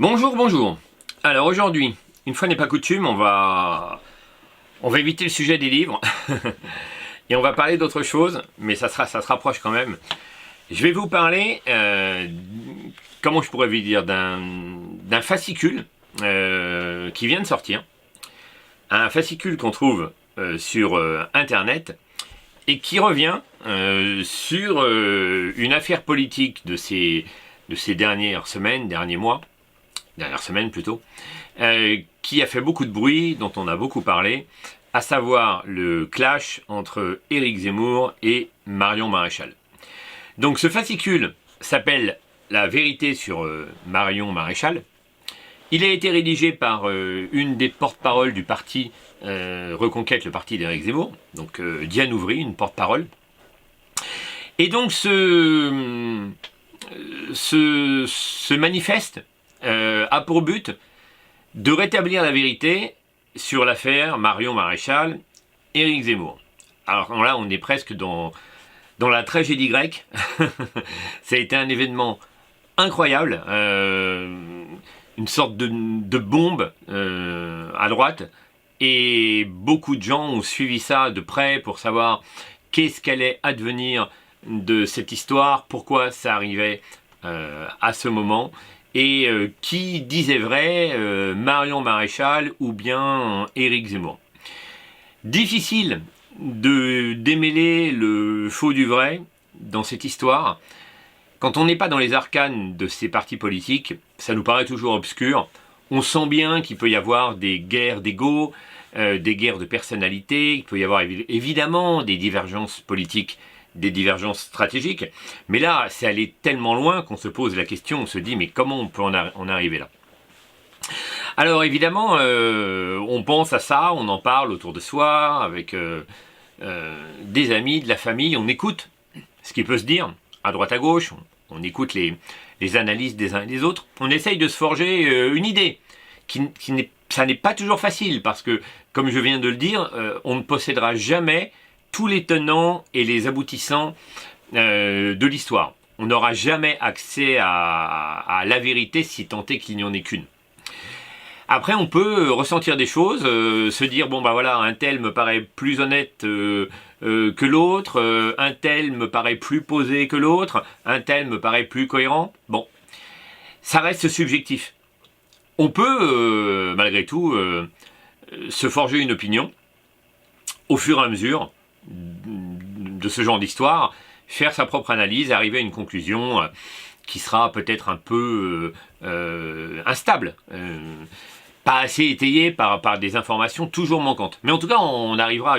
Bonjour, bonjour. Alors aujourd'hui, une fois n'est pas coutume, on va éviter le sujet des livres et on va parler d'autre chose, mais ça se rapproche quand même. Je vais vous parler, comment je pourrais vous dire, d'un fascicule qui vient de sortir. Un fascicule qu'on trouve sur Internet et qui revient sur une affaire politique de ces dernières semaines, dernière semaine plutôt, qui a fait beaucoup de bruit, dont on a beaucoup parlé, à savoir le clash entre Éric Zemmour et Marion Maréchal. Donc ce fascicule s'appelle La vérité sur Marion Maréchal. Il a été rédigé par une des porte-paroles du parti Reconquête, le parti d'Éric Zemmour, donc Diane Ouvry, une porte-parole. Et donc ce manifeste a pour but de rétablir la vérité sur l'affaire Marion Maréchal, Éric Zemmour. Alors là, on est presque dans la tragédie grecque. Ça a été un événement incroyable, une sorte de bombe à droite, et beaucoup de gens ont suivi ça de près pour savoir qu'est-ce qu'allait advenir de cette histoire, pourquoi ça arrivait à ce moment, et qui disait vrai, Marion Maréchal ou bien Éric Zemmour. Difficile de démêler le faux du vrai dans cette histoire. Quand on n'est pas dans les arcanes de ces partis politiques, ça nous paraît toujours obscur. On sent bien qu'il peut y avoir des guerres d'ego, des guerres de personnalité, il peut y avoir évidemment des divergences politiques, des divergences stratégiques, mais là, c'est allé tellement loin qu'on se pose la question, on se dit, mais comment on peut en arriver là? Alors évidemment, on pense à ça, on en parle autour de soi, avec des amis, de la famille, on écoute ce qui peut se dire, à droite à gauche, on écoute les analyses des uns et des autres, on essaye de se forger une idée, ça n'est pas toujours facile, parce que, comme je viens de le dire, on ne possédera jamais tous les tenants et les aboutissants de l'histoire. On n'aura jamais accès à la vérité si tant est qu'il n'y en ait qu'une. Après, on peut ressentir des choses, se dire, bon bah voilà, un tel me paraît plus honnête que l'autre, un tel me paraît plus posé que l'autre, un tel me paraît plus cohérent. Bon, ça reste subjectif. On peut, malgré tout, se forger une opinion au fur et à mesure de ce genre d'histoire, faire sa propre analyse, arriver à une conclusion qui sera peut-être un peu instable, pas assez étayée par des informations toujours manquantes. Mais en tout cas, on arrivera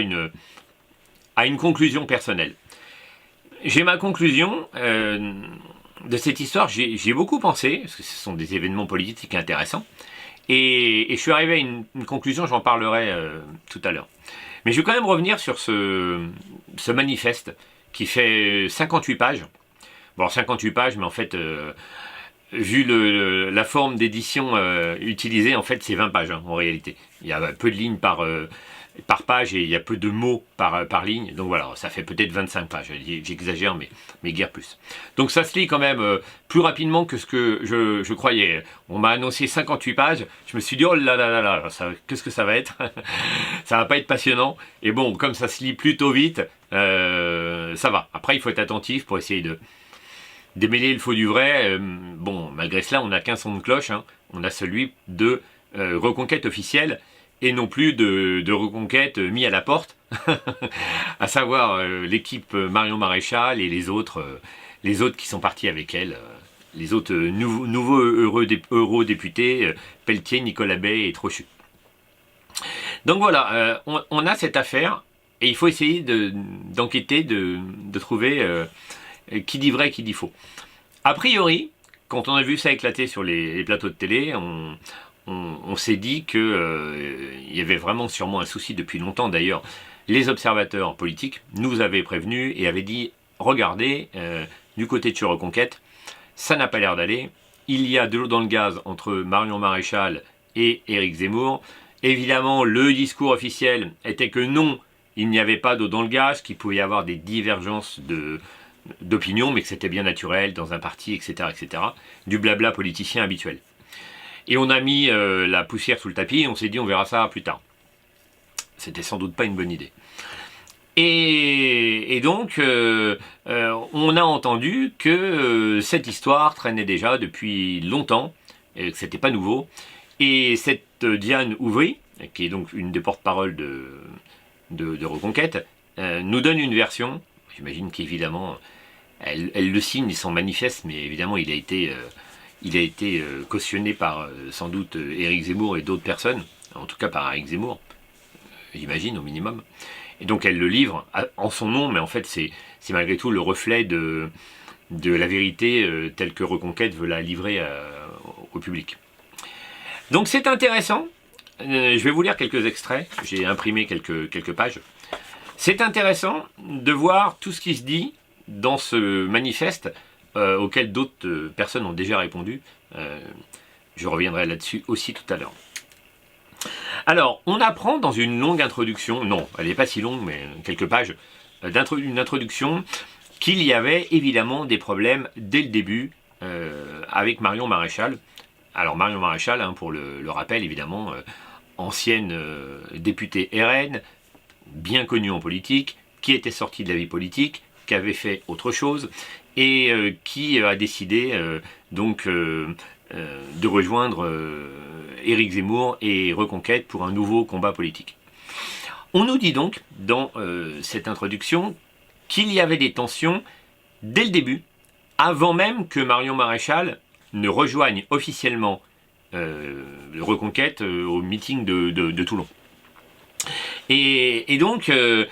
à une conclusion personnelle. J'ai ma conclusion de cette histoire, j'ai beaucoup pensé, parce que ce sont des événements politiques intéressants, et je suis arrivé à une conclusion, j'en parlerai tout à l'heure. Mais je vais quand même revenir sur ce manifeste qui fait 58 pages. Bon, 58 pages, mais en fait, vu la forme d'édition utilisée, en fait, c'est 20 pages en réalité. Il y a peu de lignes par page et il y a peu de mots par ligne. Donc voilà, ça fait peut-être 25 pages. J'exagère, mais guère plus. Donc ça se lit quand même plus rapidement que ce que je croyais. On m'a annoncé 58 pages. Je me suis dit, oh là là là là, qu'est-ce que ça va être? Ça va pas être passionnant. Et bon, comme ça se lit plutôt vite, ça va. Après, il faut être attentif pour essayer de démêler le faux du vrai. Bon, malgré cela, on n'a qu'un son de cloche. Hein. On a celui de Reconquête officielle, et non plus de Reconquête mis à la porte, à savoir l'équipe Marion Maréchal et les autres qui sont partis avec elle, les autres nouveaux eurodéputés, Pelletier, Nicolas Bay et Trochu. Donc voilà, on a cette affaire, et il faut essayer d'enquêter, de trouver qui dit vrai, qui dit faux. A priori, quand on a vu ça éclater sur les plateaux de télé, on s'est dit qu'il y avait vraiment sûrement un souci depuis longtemps. D'ailleurs, les observateurs politiques nous avaient prévenus et avaient dit, regardez, du côté de chez Reconquête, ça n'a pas l'air d'aller. Il y a de l'eau dans le gaz entre Marion Maréchal et Éric Zemmour. Évidemment, le discours officiel était que non, il n'y avait pas d'eau dans le gaz, qu'il pouvait y avoir des divergences d'opinion, mais que c'était bien naturel dans un parti, etc., etc. Du blabla politicien habituel. Et on a mis la poussière sous le tapis et on s'est dit on verra ça plus tard. C'était sans doute pas une bonne idée. Et donc, on a entendu que cette histoire traînait déjà depuis longtemps, et que c'était pas nouveau. Et cette Diane Ouvry, qui est donc une des porte-paroles de Reconquête, nous donne une version. J'imagine qu'évidemment, elle le signe, il s'en manifeste, mais évidemment, il a été cautionné par sans doute Éric Zemmour et d'autres personnes, en tout cas par Éric Zemmour, j'imagine au minimum. Et donc elle le livre en son nom, mais en fait c'est malgré tout le reflet de la vérité telle que Reconquête veut la livrer au public. Donc c'est intéressant, je vais vous lire quelques extraits, j'ai imprimé quelques pages. C'est intéressant de voir tout ce qui se dit dans ce manifeste auquel d'autres personnes ont déjà répondu. Je reviendrai là-dessus aussi tout à l'heure. Alors, on apprend dans une longue introduction, non, elle n'est pas si longue, mais quelques pages, une introduction, qu'il y avait évidemment des problèmes dès le début avec Marion Maréchal. Alors Marion Maréchal, hein, pour le rappel évidemment, ancienne députée RN, bien connue en politique, qui était sortie de la vie politique, qui avait fait autre chose, et qui a décidé donc de rejoindre Éric Zemmour et Reconquête pour un nouveau combat politique. On nous dit donc, dans cette introduction, qu'il y avait des tensions dès le début, avant même que Marion Maréchal ne rejoigne officiellement Reconquête au meeting de Toulon. Et donc,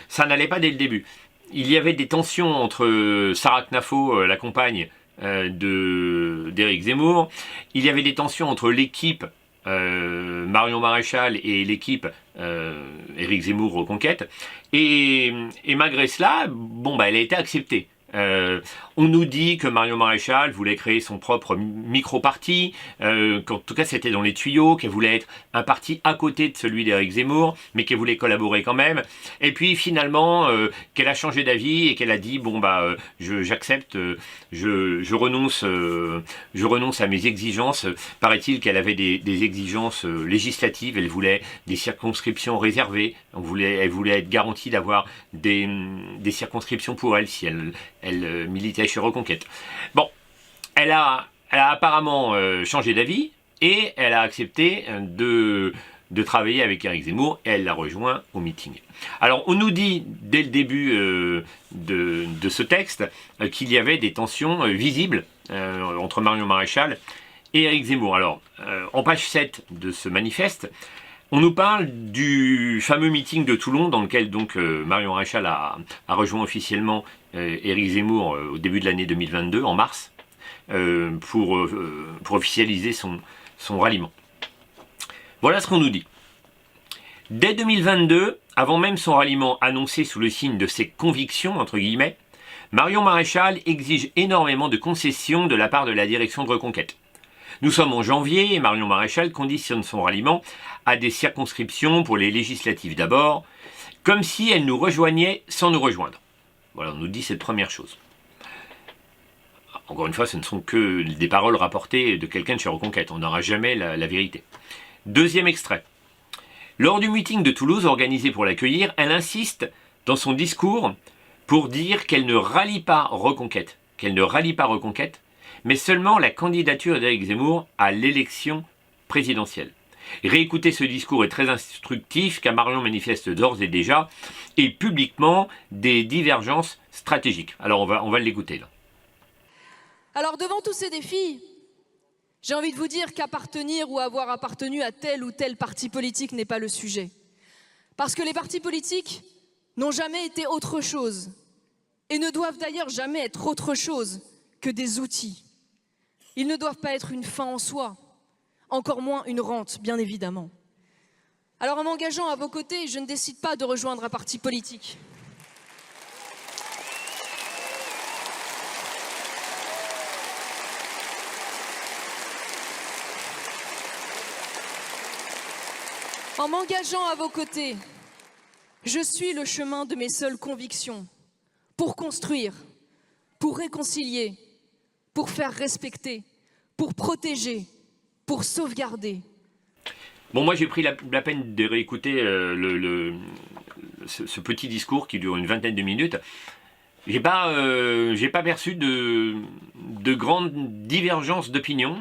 ça n'allait pas dès le début. Il y avait des tensions entre Sarah Knafo, la compagne d'Éric Zemmour. Il y avait des tensions entre l'équipe Marion Maréchal et l'équipe Éric Zemmour Reconquête. Et malgré cela, bon, bah, elle a été acceptée. On nous dit que Marion Maréchal voulait créer son propre micro-parti, qu'en tout cas c'était dans les tuyaux, qu'elle voulait être un parti à côté de celui d'Éric Zemmour, mais qu'elle voulait collaborer quand même. Et puis finalement, qu'elle a changé d'avis et qu'elle a dit bon bah j'accepte, je renonce à mes exigences. Paraît-il qu'elle avait des exigences législatives. Elle voulait des circonscriptions réservées. Elle voulait être garantie d'avoir des circonscriptions pour elle si elle militait chez Reconquête. Bon, elle a apparemment changé d'avis et elle a accepté de travailler avec Éric Zemmour et elle l'a rejoint au meeting. Alors on nous dit dès le début de ce texte qu'il y avait des tensions visibles entre Marion Maréchal et Éric Zemmour. Alors en page 7 de ce manifeste, on nous parle du fameux meeting de Toulon dans lequel donc Marion Maréchal a rejoint officiellement Éric Zemmour au début de l'année 2022, en mars, pour officialiser son ralliement. Voilà ce qu'on nous dit. Dès 2022, avant même son ralliement annoncé sous le signe de ses convictions, entre guillemets, Marion Maréchal exige énormément de concessions de la part de la direction de Reconquête. Nous sommes en janvier et Marion Maréchal conditionne son ralliement à des circonscriptions pour les législatives d'abord, comme si elle nous rejoignait sans nous rejoindre. Voilà, on nous dit cette première chose. Encore une fois, ce ne sont que des paroles rapportées de quelqu'un de chez Reconquête. On n'aura jamais la vérité. Deuxième extrait. Lors du meeting de Toulouse organisé pour l'accueillir, elle insiste dans son discours pour dire qu'elle ne rallie pas Reconquête. Mais seulement la candidature d'Éric Zemmour à l'élection présidentielle. Réécouter ce discours est très instructif car Marion manifeste d'ores et déjà et publiquement des divergences stratégiques. Alors on va l'écouter là. Alors devant tous ces défis, j'ai envie de vous dire qu'appartenir ou avoir appartenu à tel ou tel parti politique n'est pas le sujet. Parce que les partis politiques n'ont jamais été autre chose et ne doivent d'ailleurs jamais être autre chose que des outils. Ils ne doivent pas être une fin en soi, encore moins une rente, bien évidemment. Alors en m'engageant à vos côtés, je ne décide pas de rejoindre un parti politique. En m'engageant à vos côtés, je suis le chemin de mes seules convictions, pour construire, pour réconcilier, pour faire respecter, pour protéger, pour sauvegarder. Bon, moi j'ai pris la peine de réécouter ce petit discours qui dure une vingtaine de minutes. J'ai pas perçu de grandes divergences d'opinion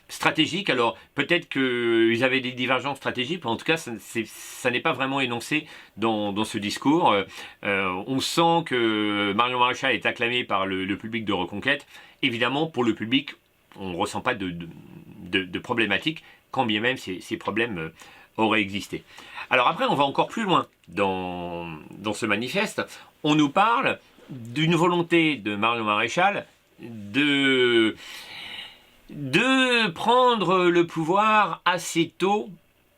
stratégiques. Alors peut-être qu'ils avaient des divergences stratégiques, mais en tout cas ça n'est pas vraiment énoncé dans ce discours. On sent que Marion Maréchal est acclamée par le public de Reconquête. Évidemment, pour le public, on ne ressent pas de problématiques, quand bien même ces problèmes auraient existé. Alors après, on va encore plus loin dans ce manifeste. On nous parle d'une volonté de Marion Maréchal de prendre le pouvoir assez tôt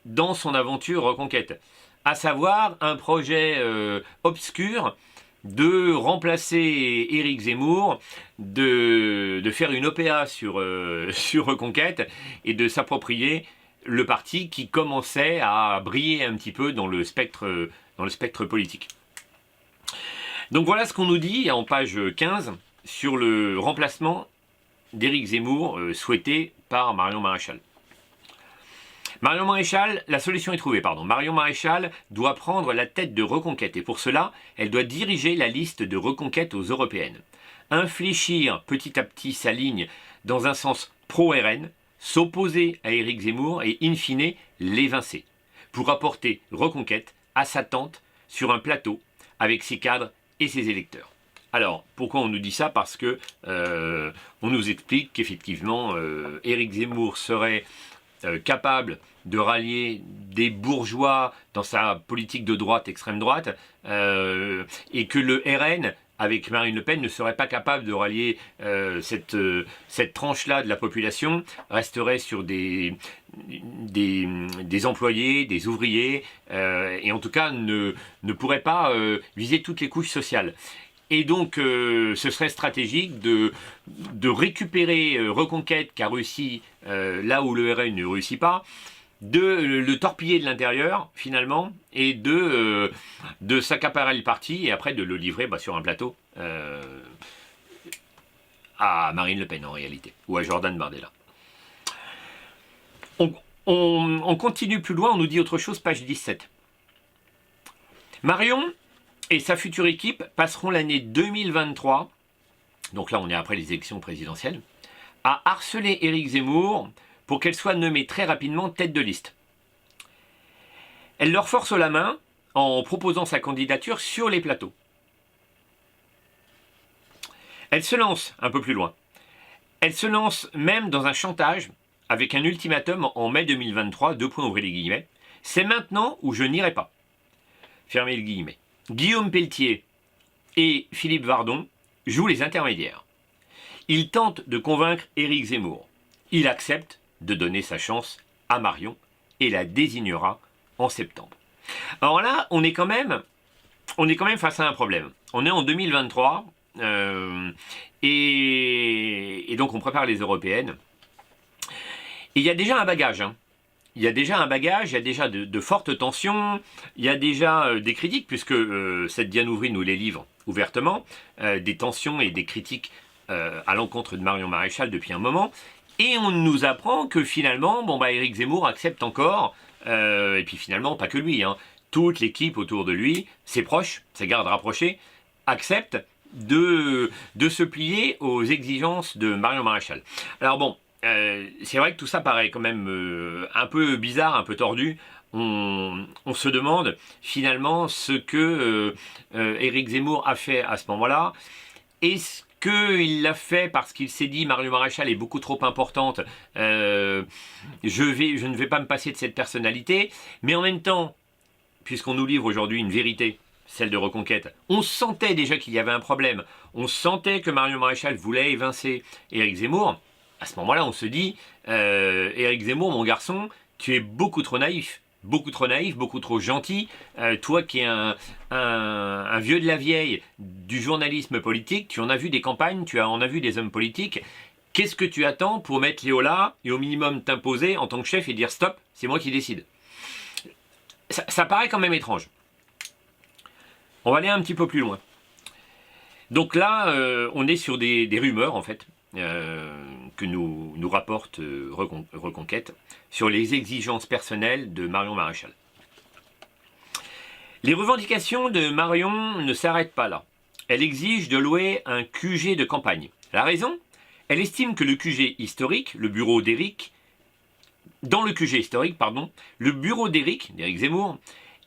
dans son aventure Reconquête, à savoir un projet obscur de remplacer Éric Zemmour, de faire une OPA sur Reconquête et de s'approprier le parti qui commençait à briller un petit peu dans le spectre politique. Donc voilà ce qu'on nous dit en page 15 sur le remplacement d'Éric Zemmour souhaité par Marion Maréchal. Marion Maréchal, la solution est trouvée, pardon. Marion Maréchal doit prendre la tête de Reconquête et pour cela, elle doit diriger la liste de Reconquête aux européennes. Infléchir petit à petit sa ligne dans un sens pro-RN, s'opposer à Éric Zemmour et in fine l'évincer, pour apporter Reconquête à sa tante sur un plateau avec ses cadres et ses électeurs. Alors, pourquoi on nous dit ça? Parce que on nous explique qu'effectivement, Éric Zemmour serait capable de rallier des bourgeois dans sa politique de droite, extrême droite, et que le RN, avec Marine Le Pen, ne serait pas capable de rallier cette tranche-là de la population, resterait sur des employés, des ouvriers, et en tout cas ne pourrait pas viser toutes les couches sociales. Et donc, ce serait stratégique de récupérer Reconquête qui a réussi là où le RN ne réussit pas, de le torpiller de l'intérieur, finalement, et de s'accaparer le parti, et après de le livrer sur un plateau à Marine Le Pen, en réalité, ou à Jordan Bardella. On continue plus loin, on nous dit autre chose, page 17. Marion et sa future équipe passeront l'année 2023, donc là on est après les élections présidentielles, à harceler Éric Zemmour pour qu'elle soit nommée très rapidement tête de liste. Elle leur force la main en proposant sa candidature sur les plateaux. Elle se lance un peu plus loin. Elle se lance même dans un chantage avec un ultimatum en mai 2023, ouvrez les guillemets, c'est maintenant ou je n'irai pas. Fermez les guillemets. Guillaume Pelletier et Philippe Vardon jouent les intermédiaires. Ils tentent de convaincre Éric Zemmour. Il accepte de donner sa chance à Marion et la désignera en septembre. Alors là, on est quand même face à un problème. On est en 2023 et donc on prépare les européennes. Et il y a déjà un bagage. Il y a déjà un bagage, il y a déjà de fortes tensions, il y a déjà des critiques, puisque cette Diane Ouvry nous les livre ouvertement, des tensions et des critiques à l'encontre de Marion Maréchal depuis un moment. Et on nous apprend que finalement, Éric Zemmour accepte encore, et puis finalement, pas que lui, toute l'équipe autour de lui, ses proches, ses gardes rapprochés, acceptent de se plier aux exigences de Marion Maréchal. Alors bon, c'est vrai que tout ça paraît quand même un peu bizarre, un peu tordu. On se demande finalement ce que Éric Zemmour a fait à ce moment-là. Est-ce qu'il l'a fait parce qu'il s'est dit Marion Maréchal est beaucoup trop importante, je ne vais pas me passer de cette personnalité, mais en même temps, puisqu'on nous livre aujourd'hui une vérité, celle de Reconquête, on sentait déjà qu'il y avait un problème, on sentait que Marion Maréchal voulait évincer Éric Zemmour. À ce moment-là, on se dit, Éric Zemmour, mon garçon, tu es beaucoup trop naïf, beaucoup trop gentil. Toi qui es un vieux de la vieille du journalisme politique, tu en as vu des campagnes, tu en as vu des hommes politiques. Qu'est-ce que tu attends pour mettre les holà et au minimum t'imposer en tant que chef et dire stop, c'est moi qui décide? Ça paraît quand même étrange. On va aller un petit peu plus loin. Donc là, on est sur des rumeurs en fait. que nous rapporte Reconquête sur les exigences personnelles de Marion Maréchal. Les revendications de Marion ne s'arrêtent pas là. Elle exige de louer un QG de campagne. La raison ? Elle estime que le QG historique, le bureau d'Éric, dans le QG historique, le bureau d'Éric Zemmour,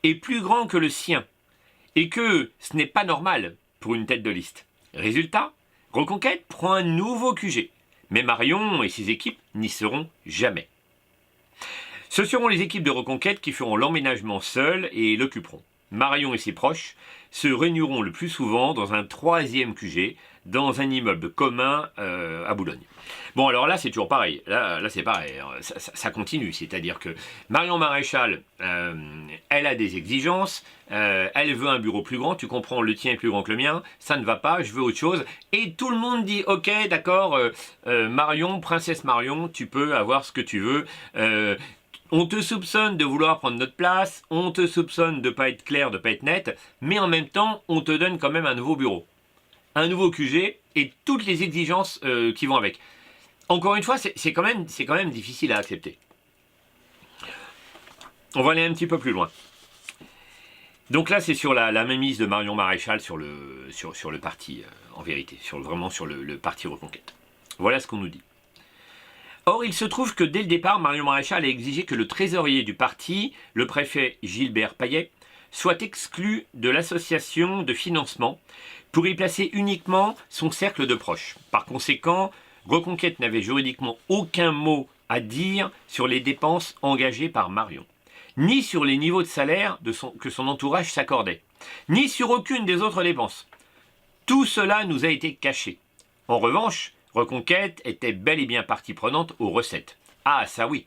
est plus grand que le sien, et que ce n'est pas normal pour une tête de liste. Résultat, Reconquête prend un nouveau QG, mais Marion et ses équipes n'y seront jamais. Ce seront les équipes de Reconquête qui feront l'emménagement seules et l'occuperont. Marion et ses proches se réuniront le plus souvent dans un troisième QG, dans un immeuble commun à Boulogne. Bon, alors là, c'est toujours pareil. Là c'est pareil. Ça continue. C'est-à-dire que Marion Maréchal, elle a des exigences. Elle veut un bureau plus grand. Tu comprends, le tien est plus grand que le mien. Ça ne va pas. Je veux autre chose. Et tout le monde dit, ok, d'accord, Marion, princesse Marion, tu peux avoir ce que tu veux. On te soupçonne de vouloir prendre notre place, on te soupçonne de ne pas être clair, de ne pas être net, mais en même temps, on te donne quand même un nouveau bureau, un nouveau QG et toutes les exigences qui vont avec. Encore une fois, c'est quand même difficile à accepter. On va aller un petit peu plus loin. Donc là, c'est sur la mainmise de Marion Maréchal sur le parti, en vérité, vraiment sur le parti Reconquête. Voilà ce qu'on nous dit. Or, il se trouve que dès le départ, Marion Maréchal a exigé que le trésorier du parti, le préfet Gilbert Payet, soit exclu de l'association de financement pour y placer uniquement son cercle de proches. Par conséquent, Reconquête n'avait juridiquement aucun mot à dire sur les dépenses engagées par Marion, ni sur les niveaux de salaire que son entourage s'accordait, ni sur aucune des autres dépenses. Tout cela nous a été caché. En revanche, Reconquête était bel et bien partie prenante aux recettes. Ah, ça oui.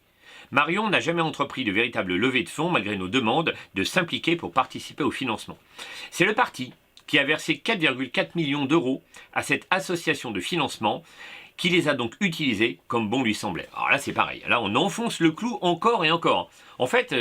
Marion n'a jamais entrepris de véritable levée de fonds malgré nos demandes de s'impliquer pour participer au financement. C'est le parti qui a versé 4,4 millions d'euros à cette association de financement qui les a donc utilisés comme bon lui semblait. Alors là, c'est pareil. Là, on enfonce le clou encore et encore. En fait,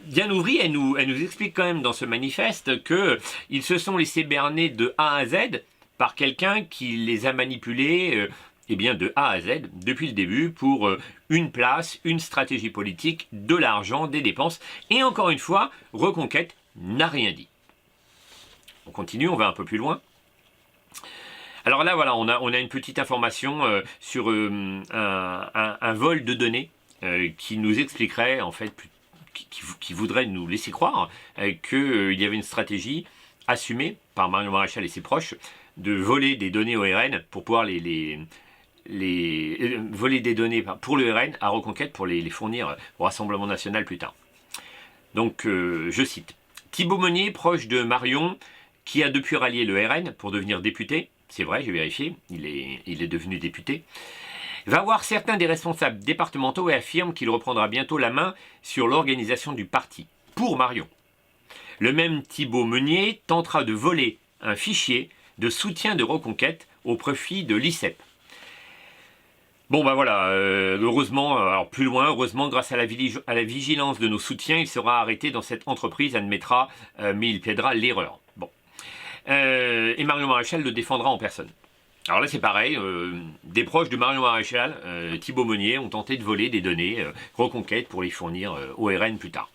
Diane Ouvry, elle nous explique quand même dans ce manifeste qu'ils se sont laissés berner de A à Z par quelqu'un qui les a manipulés de A à Z depuis le début pour une place, une stratégie politique, de l'argent, des dépenses. Et encore une fois, Reconquête n'a rien dit. On continue, on va un peu plus loin. Alors là, voilà, on a une petite information sur un vol de données qui nous expliquerait, en fait, qui voudrait nous laisser croire qu'il y avait une stratégie assumée par Marion Maréchal et ses proches de voler des données au RN pour pouvoir voler des données pour le RN à Reconquête pour les fournir au Rassemblement National plus tard. Donc, je cite, Thibault Meunier, proche de Marion, qui a depuis rallié le RN pour devenir député, c'est vrai, j'ai vérifié, il est devenu député, va voir certains des responsables départementaux et affirme qu'il reprendra bientôt la main sur l'organisation du parti, pour Marion. Le même Thibault Meunier tentera de voler un fichier de soutien de Reconquête au profit de l'ICEP. Bon ben voilà, heureusement, alors plus loin, heureusement, grâce à la vigilance de nos soutiens, il sera arrêté dans cette entreprise, admettra, mais il plaidera l'erreur. Bon. Et Marion Maréchal le défendra en personne. Alors là c'est pareil, des proches de Marion Maréchal, Thibault Meunier, ont tenté de voler des données Reconquête pour les fournir au RN plus tard.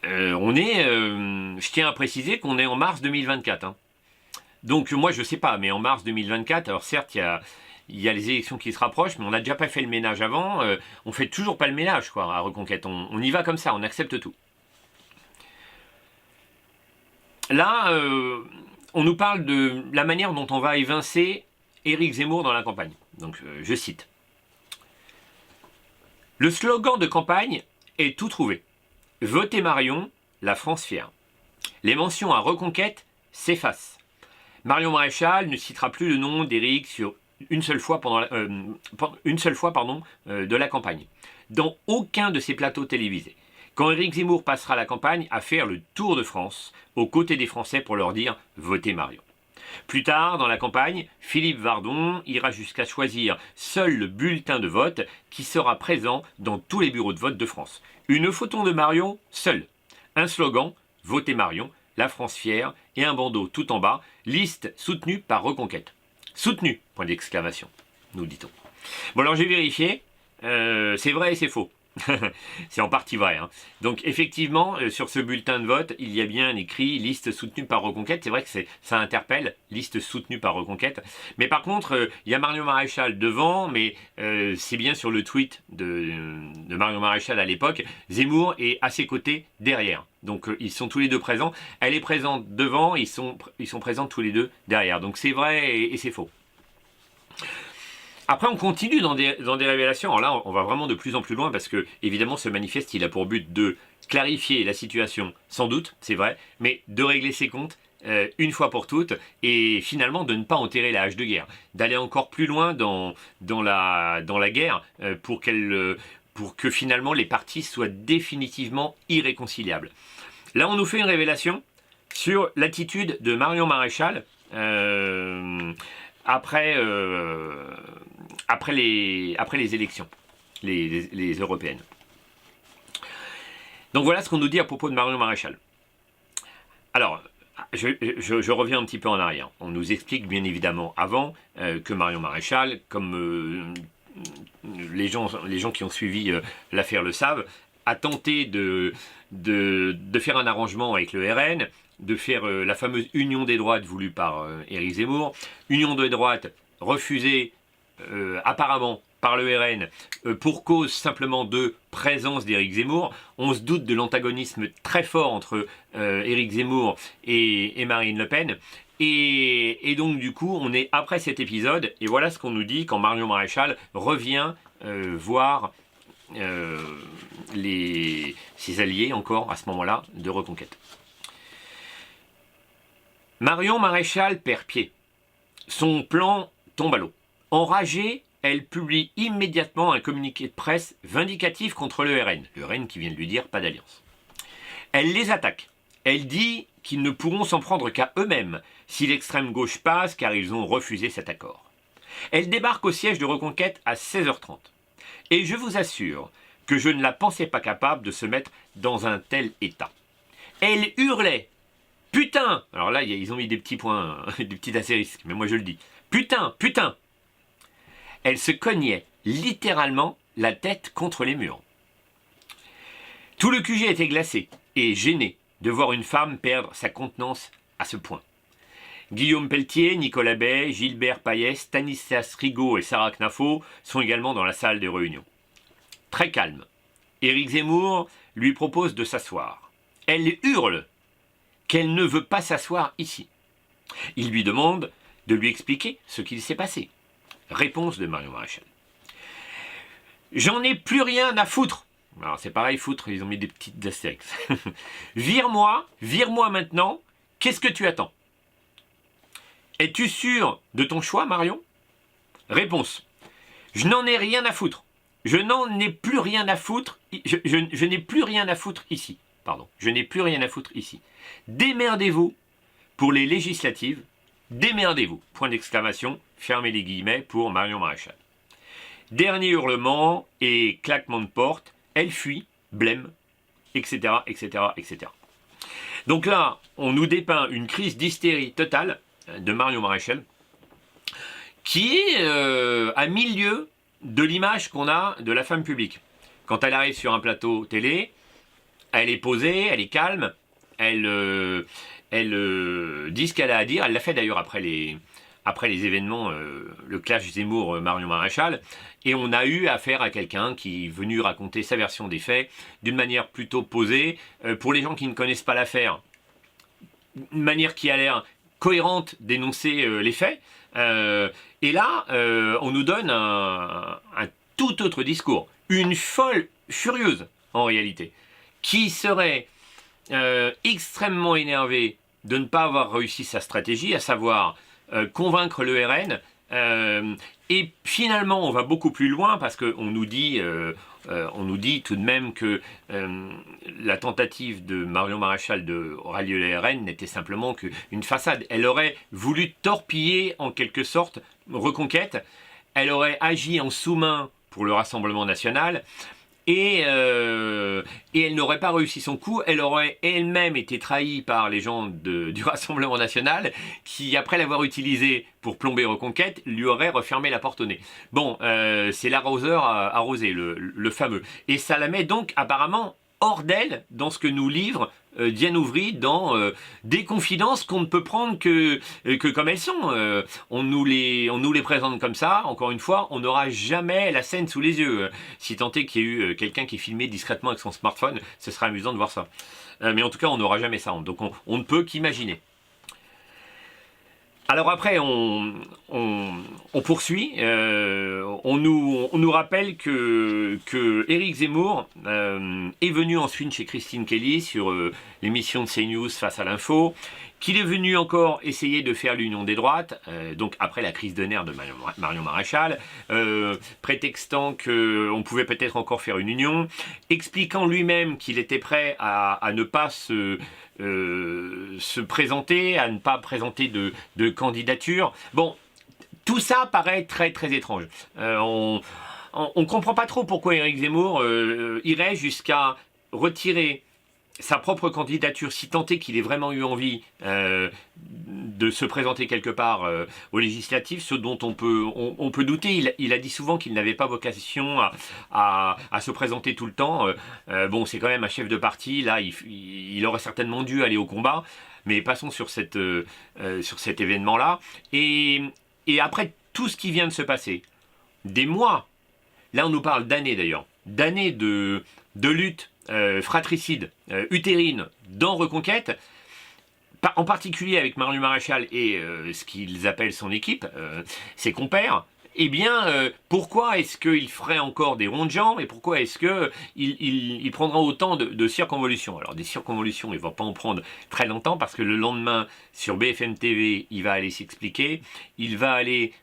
Je tiens à préciser qu'on est en mars 2024. Hein. Donc moi je sais pas, mais en mars 2024, alors certes il y a les élections qui se rapprochent, mais on n'a déjà pas fait le ménage avant, on fait toujours pas le ménage quoi, à Reconquête, on y va comme ça, on accepte tout. Là, on nous parle de la manière dont on va évincer Éric Zemmour dans la campagne. Donc je cite. Le slogan de campagne est tout trouvé. Votez Marion, la France fière. Les mentions à Reconquête s'effacent. Marion Maréchal ne citera plus le nom d'Éric sur une seule fois de la campagne, dans aucun de ses plateaux télévisés. Quand Éric Zemmour passera la campagne à faire le tour de France, aux côtés des Français pour leur dire « Votez Marion ». Plus tard, dans la campagne, Philippe Vardon ira jusqu'à choisir seul le bulletin de vote qui sera présent dans tous les bureaux de vote de France. Une photo de Marion, seule. Un slogan, Votez Marion, la France fière, et un bandeau tout en bas, liste soutenue par Reconquête. Soutenu, point d'exclamation, nous dit-on. Bon alors j'ai vérifié, c'est vrai et c'est faux. C'est en partie vrai. Hein. Donc effectivement, sur ce bulletin de vote, il y a bien écrit liste soutenue par Reconquête. C'est vrai que ça interpelle, liste soutenue par Reconquête. Mais par contre, il y a Marion Maréchal devant, mais c'est bien sur le tweet de Marion Maréchal à l'époque. Zemmour est à ses côtés derrière. Donc ils sont tous les deux présents. Elle est présente devant, ils sont présents tous les deux derrière. Donc c'est vrai et c'est faux. Après, on continue dans des révélations. Alors là, on va vraiment de plus en plus loin parce que, évidemment, ce manifeste, il a pour but de clarifier la situation, sans doute, c'est vrai, mais de régler ses comptes une fois pour toutes et finalement de ne pas enterrer la hache de guerre, d'aller encore plus loin dans la guerre pour que finalement les partis soient définitivement irréconciliables. Là, on nous fait une révélation sur l'attitude de Marion Maréchal après les élections, les européennes. Donc voilà ce qu'on nous dit à propos de Marion Maréchal. Alors, je reviens un petit peu en arrière. On nous explique bien évidemment avant que Marion Maréchal, comme les gens qui ont suivi l'affaire le savent, a tenté de faire un arrangement avec le RN, de faire la fameuse union des droites voulue par Éric Zemmour, union des droites refusée apparemment par le RN pour cause simplement de présence d'Éric Zemmour. On se doute de l'antagonisme très fort entre Éric Zemmour et Marine Le Pen. Et donc du coup, on est après cet épisode, et voilà ce qu'on nous dit quand Marion Maréchal revient voir ses alliés encore à ce moment-là de Reconquête. Marion Maréchal perd pied. Son plan tombe à l'eau. Enragée, elle publie immédiatement un communiqué de presse vindicatif contre le RN qui vient de lui dire pas d'alliance. Elle les attaque. Elle dit qu'ils ne pourront s'en prendre qu'à eux-mêmes si l'extrême gauche passe car ils ont refusé cet accord. Elle débarque au siège de Reconquête à 16h30. Et je vous assure que je ne la pensais pas capable de se mettre dans un tel état. Elle hurlait « Putain !» Alors là, ils ont mis des petits points, des petits astérisques, mais moi je le dis. « Putain, putain !» Elle se cognait littéralement la tête contre les murs. Tout le QG était glacé et gêné de voir une femme perdre sa contenance à ce point. Guillaume Pelletier, Nicolas Bay, Gilbert Payet, Stanislas Rigaud et Sarah Knafo sont également dans la salle de réunion. Très calme. Éric Zemmour lui propose de s'asseoir. Elle hurle qu'elle ne veut pas s'asseoir ici. Il lui demande de lui expliquer ce qu'il s'est passé. Réponse de Marion Maréchal. J'en ai plus rien à foutre. Alors c'est pareil, foutre, ils ont mis des petites astérix. Vire-moi maintenant, qu'est-ce que tu attends? Es-tu sûr de ton choix, Marion? Réponse. Je n'en ai rien à foutre. Je n'en ai plus rien à foutre. Je n'ai plus rien à foutre ici. Pardon. Je n'ai plus rien à foutre ici. Démerdez-vous pour les législatives. Démerdez-vous. Point d'exclamation. Fermez les guillemets pour Marion Maréchal. Dernier hurlement et claquement de porte. Elle fuit, blême, etc., etc., etc. Donc là, on nous dépeint une crise d'hystérie totale de Marion Maréchal qui est à milieu de l'image qu'on a de la femme publique. Quand elle arrive sur un plateau télé, elle est posée, elle est calme, elle dit ce qu'elle a à dire. Elle l'a fait d'ailleurs après les événements, le clash Zemmour-Marion Maréchal, et on a eu affaire à quelqu'un qui est venu raconter sa version des faits d'une manière plutôt posée. Pour les gens qui ne connaissent pas l'affaire, une manière qui a l'air cohérente d'énoncer les faits. Et là, on nous donne un tout autre discours. Une folle furieuse, en réalité, qui serait extrêmement énervée de ne pas avoir réussi sa stratégie, à savoir convaincre le RN. Et finalement, on va beaucoup plus loin parce qu'on nous dit tout de même que la tentative de Marion Maréchal de rallier le RN n'était simplement qu'une façade. Elle aurait voulu torpiller en quelque sorte Reconquête. Elle aurait agi en sous-main pour le Rassemblement national. et elle n'aurait pas réussi son coup, elle aurait elle-même été trahie par les gens du Rassemblement National, qui, après l'avoir utilisé pour plomber Reconquête, lui auraient refermé la porte au nez. Bon, c'est l'arroseur arrosé, le fameux. Et ça la met donc apparemment hors d'elle dans ce que nous livre Diane Ouvry dans des confidences qu'on ne peut prendre que comme elles sont. On nous les présente comme ça, encore une fois, on n'aura jamais la scène sous les yeux. Si tant est qu'il y ait eu quelqu'un qui filmait discrètement avec son smartphone, ce serait amusant de voir ça. Mais en tout cas, on n'aura jamais ça. Donc on ne peut qu'imaginer. Alors après, on poursuit. On nous rappelle que Éric Zemmour est venu ensuite chez Christine Kelly sur l'émission de CNews Face à l'info, qu'il est venu encore essayer de faire l'union des droites, donc après la crise de nerfs de Marion Maréchal, prétextant qu'on pouvait peut-être encore faire une union, expliquant lui-même qu'il était prêt à ne pas se présenter, à ne pas présenter de candidature. Bon, tout ça paraît très très étrange. On ne comprend pas trop pourquoi Éric Zemmour irait jusqu'à retirer sa propre candidature, si tant est qu'il ait vraiment eu envie de se présenter quelque part aux législatives, ce dont on peut douter. Il a dit souvent qu'il n'avait pas vocation à se présenter tout le temps. Bon, c'est quand même un chef de parti, là, il aurait certainement dû aller au combat, mais passons sur cet événement-là. Et après tout ce qui vient de se passer, des mois, là on nous parle d'années d'ailleurs, d'années de lutte fratricide, utérine, dans Reconquête, en particulier avec Marion Maréchal et ce qu'ils appellent son équipe, ses compères, eh bien, pourquoi est-ce qu'il ferait encore des ronds de jambes et pourquoi est-ce qu'il prendra autant de circonvolutions? Alors, des circonvolutions, il ne va pas en prendre très longtemps parce que le lendemain, sur BFM TV, il va aller s'expliquer. Il va aller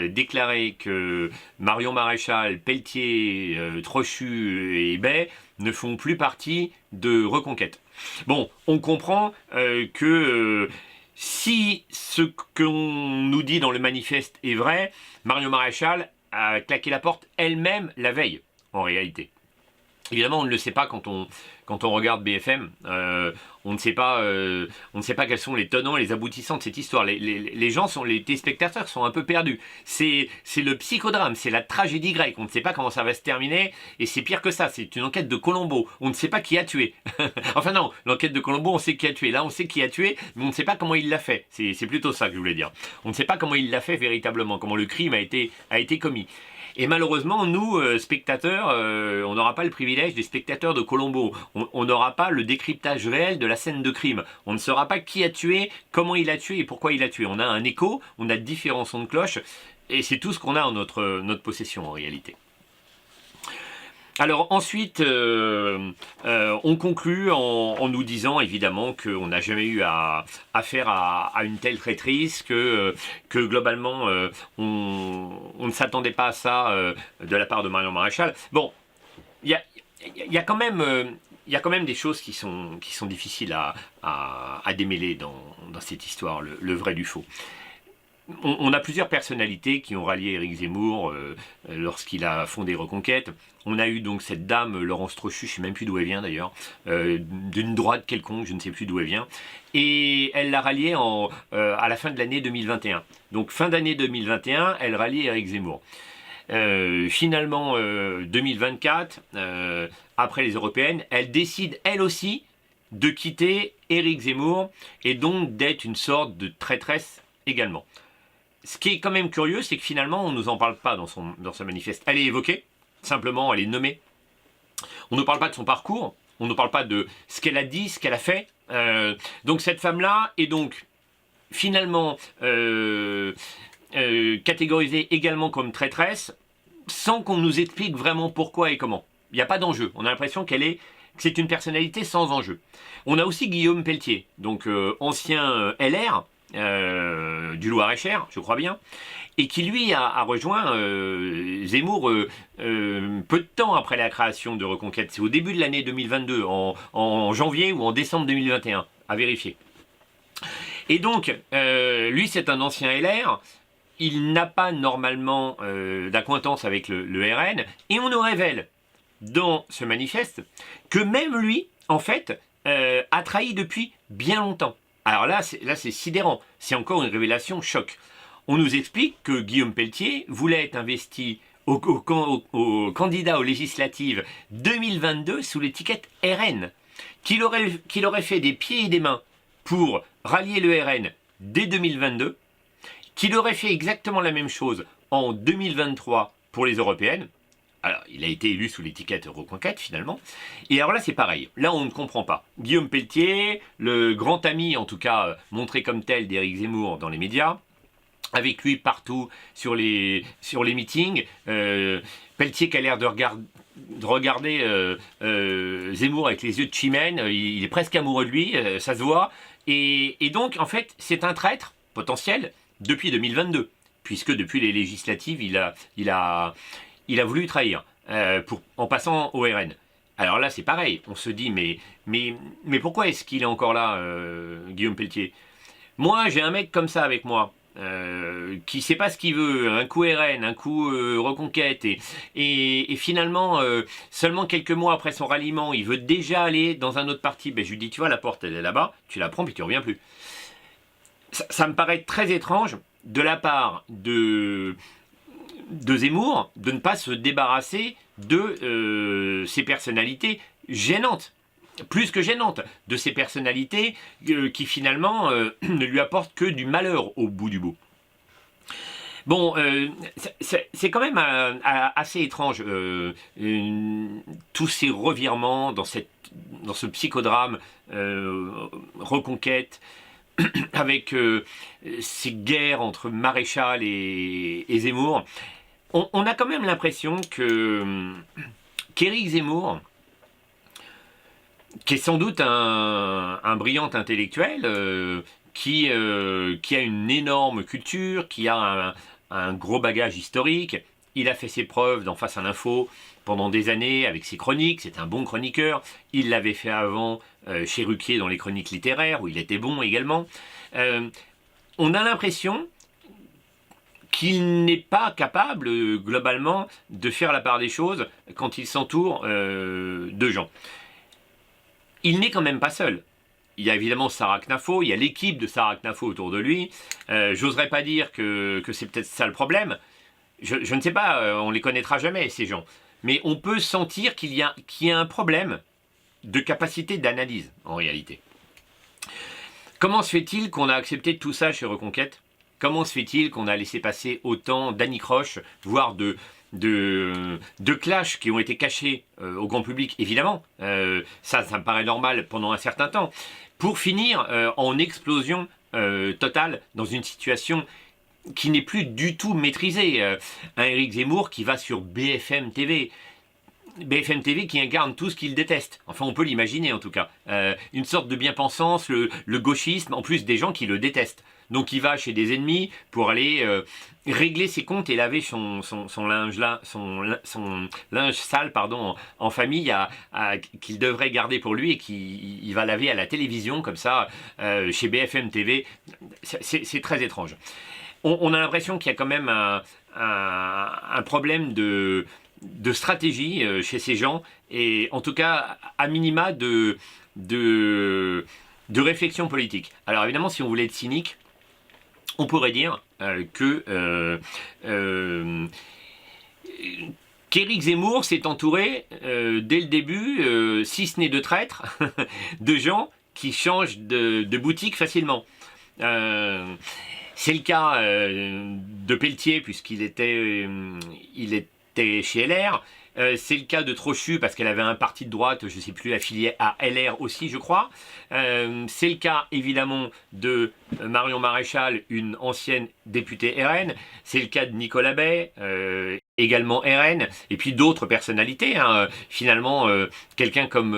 déclarer que Marion Maréchal, Pelletier, Trochu et Bay ne font plus partie de Reconquête. Bon, on comprend que si ce qu'on nous dit dans le manifeste est vrai, Marion Maréchal a claqué la porte elle-même la veille, en réalité. Évidemment, on ne le sait pas quand on regarde BFM. On ne sait pas quels sont les tenants et les aboutissants de cette histoire. Les téléspectateurs sont un peu perdus. C'est le psychodrame, c'est la tragédie grecque. On ne sait pas comment ça va se terminer. Et c'est pire que ça, c'est une enquête de Colombo. On ne sait pas qui a tué. Enfin non, l'enquête de Colombo, on sait qui a tué. Là, on sait qui a tué, mais on ne sait pas comment il l'a fait. C'est plutôt ça que je voulais dire. On ne sait pas comment il l'a fait véritablement, comment le crime a été commis. Et malheureusement, nous, spectateurs, on n'aura pas le privilège des spectateurs de Colombo. On n'aura pas le décryptage réel de la scène de crime. On ne saura pas qui a tué, comment il a tué et pourquoi il a tué. On a un écho, on a différents sons de cloche, et c'est tout ce qu'on a en notre possession en réalité. Alors ensuite, on conclut en nous disant évidemment qu'on n'a jamais eu affaire à une telle traîtrise, que globalement on ne s'attendait pas à ça de la part de Marion Maréchal. Bon, il y a quand même des choses qui sont difficiles à démêler dans cette histoire, le vrai du faux. On a plusieurs personnalités qui ont rallié Éric Zemmour lorsqu'il a fondé Reconquête. On a eu donc cette dame, Laurence Trochu, je ne sais même plus d'où elle vient d'ailleurs, d'une droite quelconque, je ne sais plus d'où elle vient. Et elle l'a rallié à la fin de l'année 2021. Donc fin d'année 2021, elle rallie Éric Zemmour. Finalement, 2024, après les européennes, elle décide elle aussi de quitter Éric Zemmour et donc d'être une sorte de traîtresse également. Ce qui est quand même curieux, c'est que finalement, on ne nous en parle pas dans ce manifeste. Elle est évoquée, simplement, elle est nommée. On ne parle pas de son parcours, on ne parle pas de ce qu'elle a dit, ce qu'elle a fait. Donc cette femme-là est donc finalement catégorisée également comme traîtresse, sans qu'on nous explique vraiment pourquoi et comment. Il n'y a pas d'enjeu. On a l'impression que c'est une personnalité sans enjeu. On a aussi Guillaume Pelletier, donc ancien LR, du Loir-et-Cher, je crois bien, et qui lui a rejoint Zemmour peu de temps après la création de Reconquête. C'est au début de l'année 2022, en janvier ou en décembre 2021, à vérifier. Et donc, lui c'est un ancien LR, il n'a pas normalement d'accointance avec le RN, et on nous révèle dans ce manifeste que même lui, en fait, a trahi depuis bien longtemps. Alors là, c'est sidérant. C'est encore une révélation choc. On nous explique que Guillaume Pelletier voulait être investi au candidat aux législatives 2022 sous l'étiquette RN, qu'il aurait fait des pieds et des mains pour rallier le RN dès 2022, qu'il aurait fait exactement la même chose en 2023 pour les européennes. Alors, il a été élu sous l'étiquette Reconquête, finalement. Et alors là, c'est pareil. Là, on ne comprend pas. Guillaume Pelletier, le grand ami, en tout cas, montré comme tel d'Éric Zemmour dans les médias, avec lui partout sur les meetings. Pelletier qui a l'air de regarder Zemmour avec les yeux de chimène. Il est presque amoureux de lui, ça se voit. Et donc, en fait, c'est un traître potentiel depuis 2022, puisque depuis les législatives, il a voulu trahir en passant au RN. Alors là, c'est pareil. On se dit, mais pourquoi est-ce qu'il est encore là, Guillaume Pelletier? Moi, j'ai un mec comme ça avec moi, qui sait pas ce qu'il veut, un coup RN, un coup Reconquête, et finalement, seulement quelques mois après son ralliement, il veut déjà aller dans un autre parti. Ben, je lui dis, tu vois, la porte, elle est là-bas, tu la prends, puis tu reviens plus. Ça me paraît très étrange de la part de Zemmour de ne pas se débarrasser de ces personnalités gênantes, plus que gênantes, de ces personnalités qui finalement ne lui apportent que du malheur au bout du bout. Bon, c'est quand même assez étrange, tous ces revirements dans ce psychodrame Reconquête, avec ces guerres entre Maréchal et Zemmour. On a quand même l'impression qu'Éric Zemmour, qui est sans doute un brillant intellectuel, qui a une énorme culture, qui a un gros bagage historique, il a fait ses preuves dans Face à l'info pendant des années avec ses chroniques, c'est un bon chroniqueur, il l'avait fait avant chez Ruquier dans les chroniques littéraires, où il était bon également. On a l'impression qu'il n'est pas capable, globalement, de faire la part des choses quand il s'entoure de gens. Il n'est quand même pas seul. Il y a évidemment Sarah Knafo, il y a l'équipe de Sarah Knafo autour de lui. J'oserais pas dire que c'est peut-être ça le problème. Je ne sais pas, on les connaîtra jamais, ces gens. Mais on peut sentir qu'il y a un problème de capacité d'analyse, en réalité. Comment se fait-il qu'on a accepté tout ça chez Reconquête? Comment se fait-il qu'on a laissé passer autant d'anicroches, voire de clashs qui ont été cachés au grand public, évidemment, ça me paraît normal pendant un certain temps, pour finir en explosion totale dans une situation qui n'est plus du tout maîtrisée. Un Éric Zemmour qui va sur BFM TV. BFM TV qui incarne tout ce qu'il déteste. Enfin, on peut l'imaginer en tout cas. Une sorte de bien-pensance, le gauchisme, en plus des gens qui le détestent. Donc il va chez des ennemis pour aller régler ses comptes et laver son linge sale en famille qu'il devrait garder pour lui et qu'il va laver à la télévision comme ça chez BFM TV. C'est très étrange. On a l'impression qu'il y a quand même un problème de stratégie chez ces gens, et en tout cas à minima de réflexion politique. Alors évidemment, si on voulait être cynique, on pourrait dire qu'Éric Zemmour s'est entouré dès le début, si ce n'est de traîtres, de gens qui changent de boutique facilement. C'est le cas de Pelletier, puisqu'il était chez LR. C'est le cas de Trochu, parce qu'elle avait un parti de droite, je ne sais plus, affilié à LR aussi, je crois. C'est le cas, évidemment, de Marion Maréchal, une ancienne députée RN. C'est le cas de Nicolas Bay, également RN. Et puis d'autres personnalités. Finalement, quelqu'un comme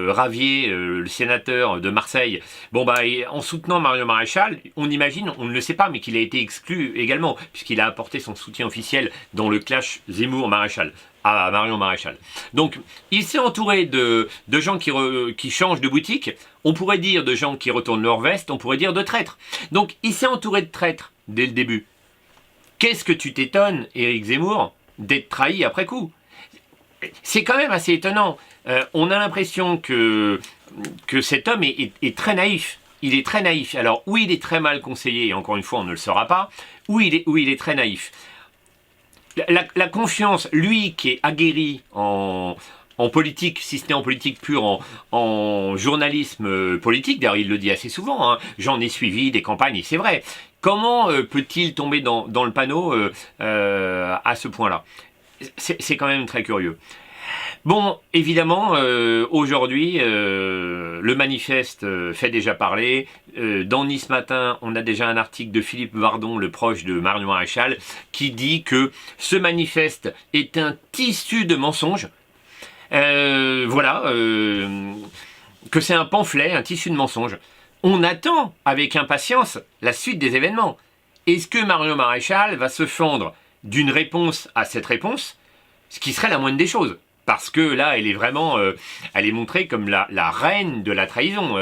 Ravier, le sénateur de Marseille. Bon, en soutenant Marion Maréchal, on imagine, on ne le sait pas, mais qu'il a été exclu également, puisqu'il a apporté son soutien officiel dans le clash Zemmour-Maréchal. À Marion Maréchal. Donc, il s'est entouré de gens qui changent de boutique, on pourrait dire de gens qui retournent leur veste, on pourrait dire de traîtres. Donc, il s'est entouré de traîtres dès le début. Qu'est-ce que tu t'étonnes, Éric Zemmour, d'être trahi après coup? c'est quand même assez étonnant. On a l'impression que cet homme est très naïf. Il est très naïf. Alors, ou il est très mal conseillé, et encore une fois, on ne le saura pas, ou il est très naïf. La confiance, lui qui est aguerri en politique, si ce n'est en politique pure, en journalisme politique, d'ailleurs il le dit assez souvent, hein, j'en ai suivi des campagnes, et c'est vrai. Comment peut-il tomber dans le panneau à ce point-là? C'est quand même très curieux. Bon, évidemment, aujourd'hui, le manifeste fait déjà parler. Dans Nice Matin, on a déjà un article de Philippe Vardon, le proche de Marion Maréchal, qui dit que ce manifeste est un tissu de mensonges. Voilà, que c'est un pamphlet, un tissu de mensonges. On attend avec impatience la suite des événements. Est-ce que Marion Maréchal va se fendre d'une réponse à cette réponse, ce qui serait la moindre des choses? Parce que là, elle est vraiment, elle est montrée comme la reine de la trahison,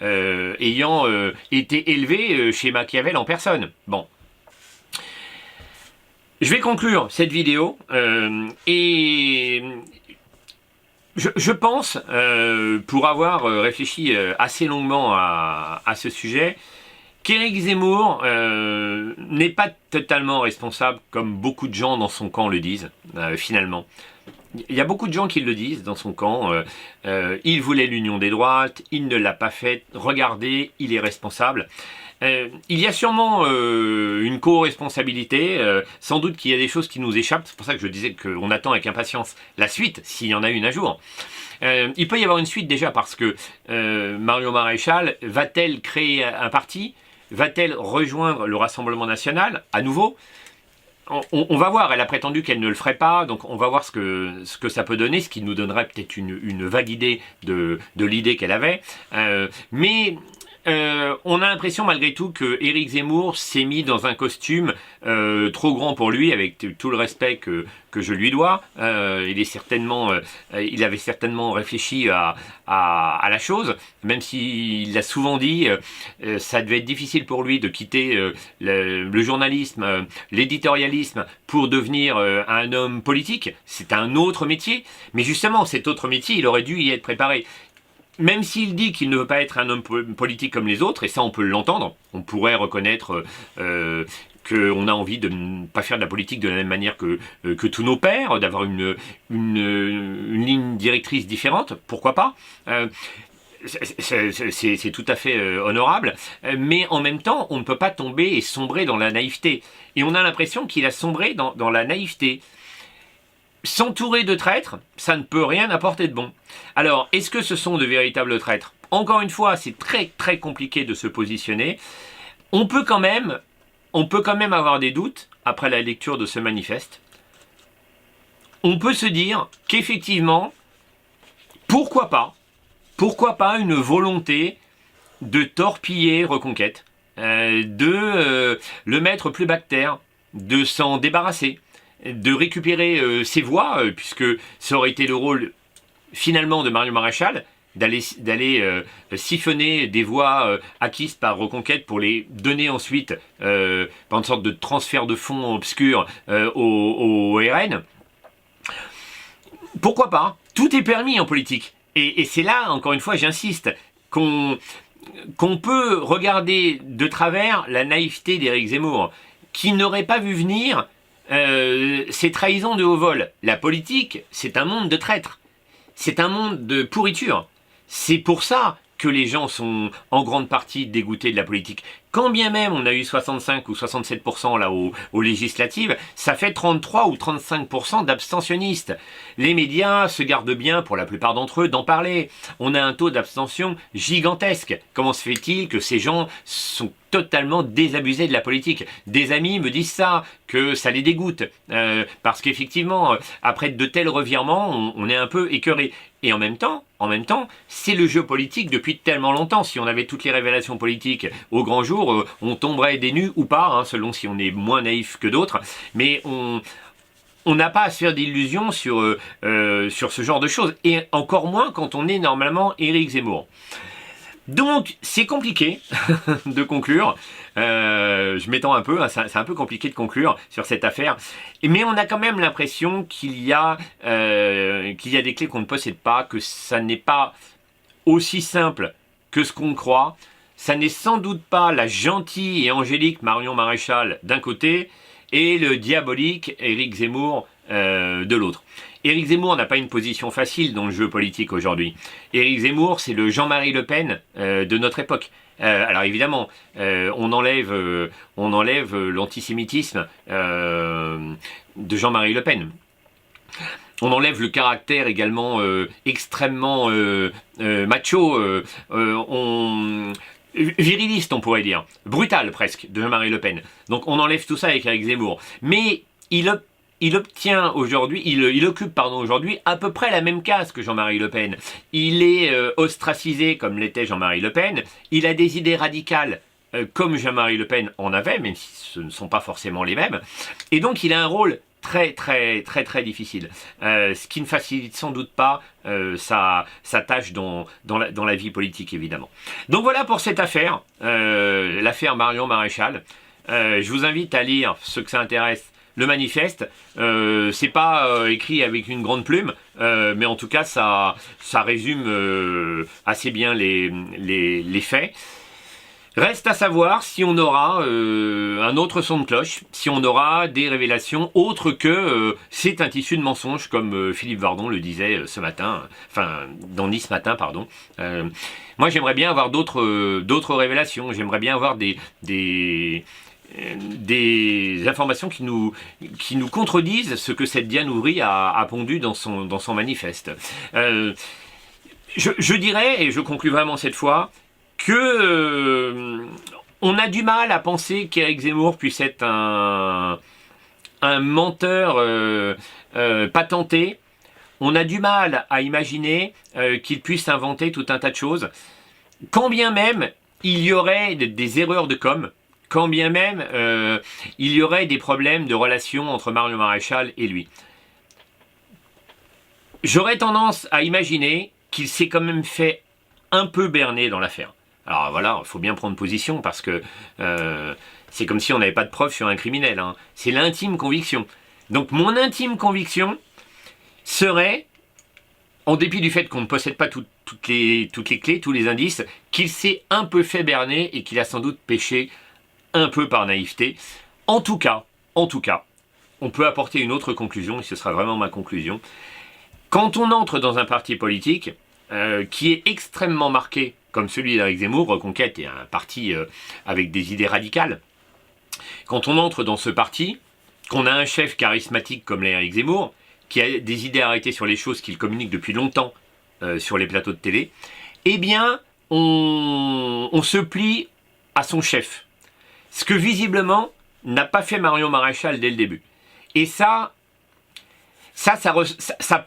ayant été élevée chez Machiavel en personne. Bon. Je vais conclure cette vidéo, et je pense, pour avoir réfléchi assez longuement à ce sujet, qu'Éric Zemmour n'est pas totalement responsable, comme beaucoup de gens dans son camp le disent, finalement. Il y a beaucoup de gens qui le disent dans son camp. Il voulait l'union des droites, il ne l'a pas faite. Regardez, il est responsable. Il y a sûrement une co-responsabilité. Sans doute qu'il y a des choses qui nous échappent. C'est pour ça que je disais qu'on attend avec impatience la suite, s'il y en a une un jour. Il peut y avoir une suite déjà parce que Marion Maréchal va-t-elle créer un parti? Va-t-elle rejoindre le Rassemblement national à nouveau? On va voir, elle a prétendu qu'elle ne le ferait pas, donc on va voir ce que ça peut donner, ce qui nous donnerait peut-être une vague idée de l'idée qu'elle avait. Mais on a l'impression malgré tout que Éric Zemmour s'est mis dans un costume trop grand pour lui, avec tout le respect que je lui dois. Il avait certainement réfléchi à la chose, même s'il l'a souvent dit, ça devait être difficile pour lui de quitter le journalisme, l'éditorialisme pour devenir un homme politique. C'est un autre métier, mais justement cet autre métier, il aurait dû y être préparé. Même s'il dit qu'il ne veut pas être un homme politique comme les autres, et ça on peut l'entendre, on pourrait reconnaître qu'on a envie de ne pas faire de la politique de la même manière que tous nos pères, d'avoir une ligne directrice différente, pourquoi pas, c'est tout à fait honorable, mais en même temps on ne peut pas tomber et sombrer dans la naïveté, et on a l'impression qu'il a sombré dans la naïveté. S'entourer de traîtres, ça ne peut rien apporter de bon. Alors, est-ce que ce sont de véritables traîtres? Encore une fois, c'est très très compliqué de se positionner. On peut quand même avoir des doutes après la lecture de ce manifeste. On peut se dire qu'effectivement, pourquoi pas une volonté de torpiller Reconquête, de le mettre plus bactère, de s'en débarrasser, de récupérer ses voix, puisque ça aurait été le rôle finalement de Marion Maréchal, d'aller siphonner des voix acquises par Reconquête pour les donner ensuite par une sorte de transfert de fonds obscur au RN. Pourquoi pas? Tout est permis en politique. Et c'est là, encore une fois, j'insiste, qu'on peut regarder de travers la naïveté d'Éric Zemmour, qui n'aurait pas vu venir ces trahisons de haut vol. La politique, c'est un monde de traîtres. C'est un monde de pourriture. C'est pour ça que les gens sont en grande partie dégoûtés de la politique. Quand bien même on a eu 65 ou 67% là aux législatives, ça fait 33 ou 35% d'abstentionnistes. Les médias se gardent bien, pour la plupart d'entre eux, d'en parler. On a un taux d'abstention gigantesque. Comment se fait-il que ces gens sont totalement désabusés de la politique? Des amis me disent ça, que ça les dégoûte. Parce qu'effectivement, après de tels revirements, on est un peu écœuré. Et en même temps, c'est le jeu politique depuis tellement longtemps. Si on avait toutes les révélations politiques au grand jour, on tomberait des nues ou pas, hein, selon si on est moins naïf que d'autres. Mais on n'a pas à se faire d'illusions sur ce genre de choses. Et encore moins quand on est normalement Éric Zemmour. Donc, c'est compliqué de conclure. Je m'étends un peu, hein, c'est un peu compliqué de conclure sur cette affaire. Mais on a quand même l'impression qu'il y a des clés qu'on ne possède pas, que ça n'est pas aussi simple que ce qu'on croit. Ça n'est sans doute pas la gentille et angélique Marion Maréchal d'un côté et le diabolique Éric Zemmour de l'autre. Éric Zemmour n'a pas une position facile dans le jeu politique aujourd'hui. Éric Zemmour, c'est le Jean-Marie Le Pen de notre époque. Alors évidemment, on enlève l'antisémitisme de Jean-Marie Le Pen. On enlève le caractère également extrêmement macho, viriliste on pourrait dire, brutal presque, de Jean-Marie Le Pen. Donc on enlève tout ça avec Éric Zemmour. Mais il obtient aujourd'hui, il occupe aujourd'hui à peu près la même case que Jean-Marie Le Pen. Il est ostracisé comme l'était Jean-Marie Le Pen. Il a des idées radicales comme Jean-Marie Le Pen en avait, même si ce ne sont pas forcément les mêmes. Et donc il a un rôle très difficile. Ce qui ne facilite sans doute pas sa tâche dans la vie politique, évidemment. Donc voilà pour cette affaire, l'affaire Marion Maréchal. Je vous invite à lire, ceux que ça intéresse, le manifeste. C'est pas écrit avec une grande plume, mais en tout cas ça résume assez bien les faits. Reste à savoir si on aura un autre son de cloche, si on aura des révélations autres que c'est un tissu de mensonges, comme Philippe Vardon le disait ce matin, enfin dans Nice Matin, pardon. Moi j'aimerais bien avoir d'autres révélations, j'aimerais bien avoir des informations qui nous contredisent ce que cette Diane Ouvry a pondu dans son manifeste. Je dirais, et je conclus vraiment cette fois, que on a du mal à penser qu'Éric Zemmour puisse être un menteur patenté. On a du mal à imaginer qu'il puisse inventer tout un tas de choses. Quand bien même il y aurait des erreurs de com', quand bien même il y aurait des problèmes de relation entre Marion Maréchal et lui. J'aurais tendance à imaginer qu'il s'est quand même fait un peu berner dans l'affaire. Alors voilà, il faut bien prendre position parce que c'est comme si on n'avait pas de preuves sur un criminel. Hein. C'est l'intime conviction. Donc mon intime conviction serait, en dépit du fait qu'on ne possède pas toutes les clés, tous les indices, qu'il s'est un peu fait berner et qu'il a sans doute péché un peu par naïveté. En tout cas, on peut apporter une autre conclusion, et ce sera vraiment ma conclusion. Quand on entre dans un parti politique qui est extrêmement marqué, comme celui d'Éric Zemmour, Reconquête est un parti avec des idées radicales. Quand on entre dans ce parti, qu'on a un chef charismatique comme l'Éric Zemmour, qui a des idées arrêtées sur les choses qu'il communique depuis longtemps sur les plateaux de télé, eh bien, on se plie à son chef. Ce que visiblement n'a pas fait Marion Maréchal dès le début. Et ça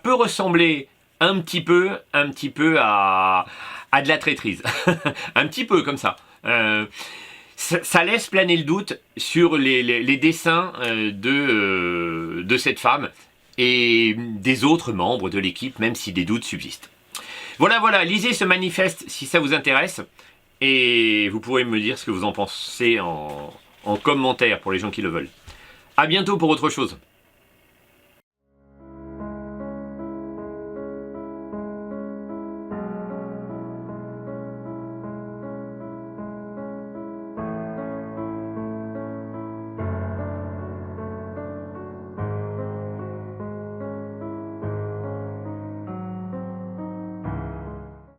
peut ressembler un petit peu à de la traîtrise. Un petit peu comme ça. Ça laisse planer le doute sur les desseins de cette femme et des autres membres de l'équipe, même si des doutes subsistent. Voilà, lisez ce manifeste si ça vous intéresse, et vous pourrez me dire ce que vous en pensez en commentaire pour les gens qui le veulent. A bientôt pour autre chose.